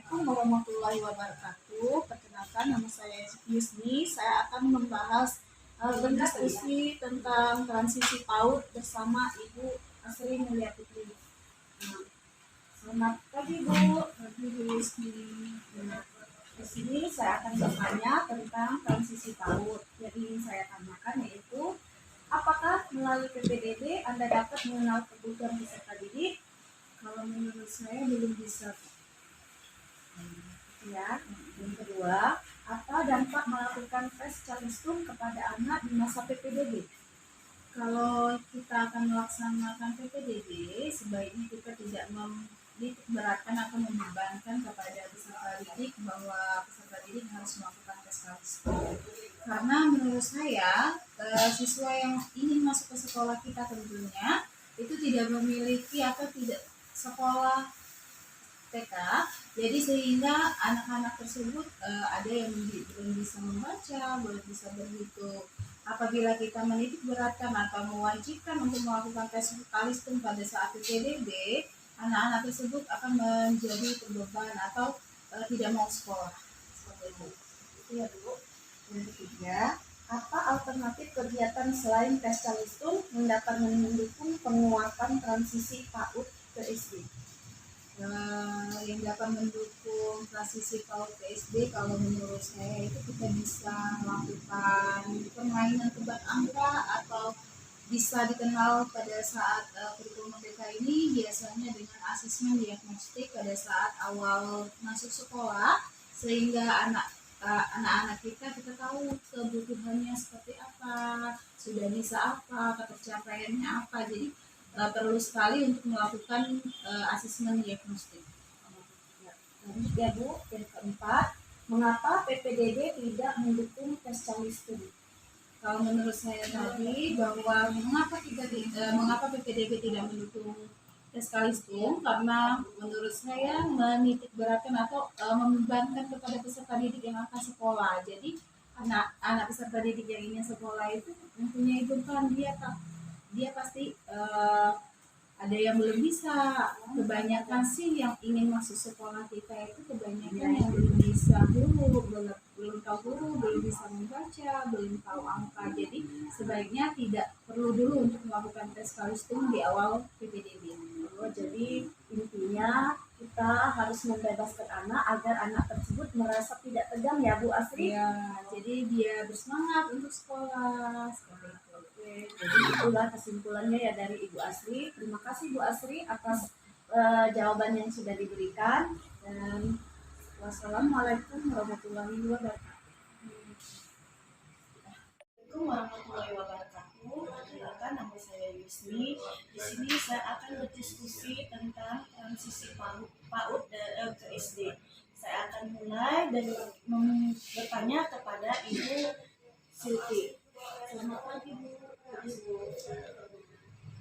Assalamualaikum warahmatullahi wabarakatuh. Perkenalkan, nama saya Yusni. Saya akan membahas berdiskusi tentang transisi PAUD bersama Ibu Asri Mulyatiti. Selamat pagi Bu. Pagi Bu Yusni. Di sini saya akan bertanya tentang transisi PAUD. Yang ingin saya tanyakan yaitu, apakah melalui PPDB Anda dapat mengenal kebutuhan peserta didik? Kalau menurut saya belum bisa. Ya, yang kedua, apa dampak melakukan tes Charleston kepada anak di masa PPDB? Kalau kita akan melaksanakan PPDB, sebaiknya kita tidak beratkan atau membebankan kepada peserta didik bahwa peserta didik harus melakukan tes Charleston. Karena menurut saya, siswa yang ingin masuk ke sekolah kita tentunya itu tidak memiliki atau tidak sekolah TK, jadi sehingga anak-anak tersebut ada yang belum bisa membaca, belum bisa berhitung. Apabila kita menitik beratkan atau mewajibkan untuk melakukan tes Charleston pada saat PPDB, anak-anak tersebut akan menjadi terbeban atau tidak mau sekolah. Seperti itu. Itu ya Bu. Yang ketiga, apa alternatif kegiatan selain tes Charleston mendapat mendukung penguatan transisi PAUD ke SD? Yang dapat mendukung transisi PAUD ke SD, kalau menurut saya itu kita bisa melakukan permainan tebak angka atau bisa dikenal pada saat kurikulum merdeka ini biasanya dengan asesmen diagnostik pada saat awal masuk sekolah, sehingga anak-anak kita tahu kebutuhannya seperti apa, sudah bisa apa, ketercapaiannya apa. Jadi perlu sekali untuk melakukan asesmen diagnostik. Lanjut ya Bu, yang keempat, mengapa PPDB tidak mendukung tes Charleston? Kalau menurut saya tadi bahwa mengapa PPDB tidak mendukung tes Charleston, karena menurut saya menitik beratkan atau membebankan kepada peserta didik yang akan sekolah. Jadi anak peserta didik yang ingin sekolah itu mempunyai beban, dia pasti ada yang belum bisa. Kebanyakan sih yang ingin masuk sekolah kita itu kebanyakan yang belum bisa huruf, belum tahu huruf, belum bisa membaca, belum tahu angka. Jadi sebaiknya tidak perlu dulu untuk melakukan tes Charleston di awal PPDB. Jadi intinya kita harus membebaskan anak agar anak tersebut merasa tidak tegang ya Bu Asri? Ya, jadi dia bersemangat untuk sekolah. Seperti itu. Jadi itulah kesimpulannya ya dari Ibu Asri. Terima kasih Bu Asri atas jawaban yang sudah diberikan, dan wassalamualaikum warahmatullahi wabarakatuh. Assalamualaikum warahmatullahi wabarakatuh. Perkenalkan, nama saya Yusni. Di sini saya akan berdiskusi tentang transisi PAUD ke SD. Saya akan mulai dan bertanya kepada Ibu Silvi. Selamat pagi Bu.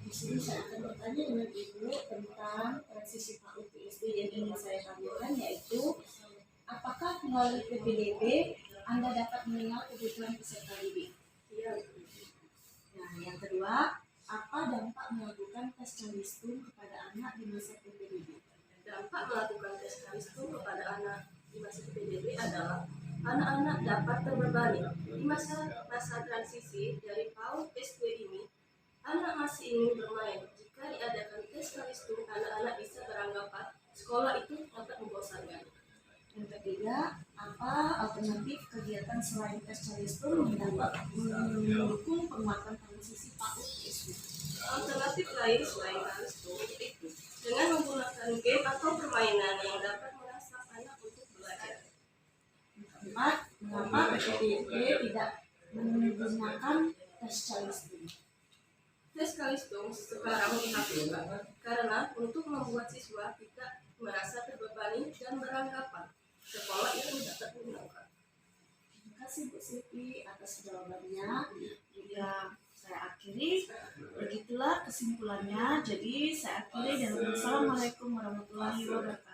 Di sini saya akan bertanya dengan Ibu tentang transisi PAUD ke SD. Yang ingin saya tanyakan yaitu, apakah melalui PPDB Anda dapat mengenal kebutuhan peserta didik? Nah, yang kedua, apa dampak melakukan tes Charleston kepada anak di masa PPDB? Dampak melakukan tes Charleston kepada anak di masa PPDB adalah anak-anak dapat terbebani. Di masa transisi dari PAUD ke SD ini, anak masih ingin bermain. Jika diadakan tes Charleston, anak-anak bisa beranggapan sekolah itu dapat membosankan. Yang ketiga, apa alternatif kegiatan selain tes Charleston mendapat mendukung penguatan transisi PAUD ke SD? Alternatif lain selain Charleston yaitu dengan menggunakan game atau permainan yang dapat merangsang anak untuk belajar. Yang keempat, mengapa PPDB tidak menggunakan tes Charleston? Tes Charleston sekarang dihapuskan karena untuk membuat siswa tidak merasa terbebani dan beranggapan sekolah itu dapat menyenangkan. Terima kasih Bu Siti atas jawabannya. Ya, saya akhiri. Begitulah kesimpulannya. Jadi saya akhiri dengan Assalamualaikum warahmatullahi wabarakatuh.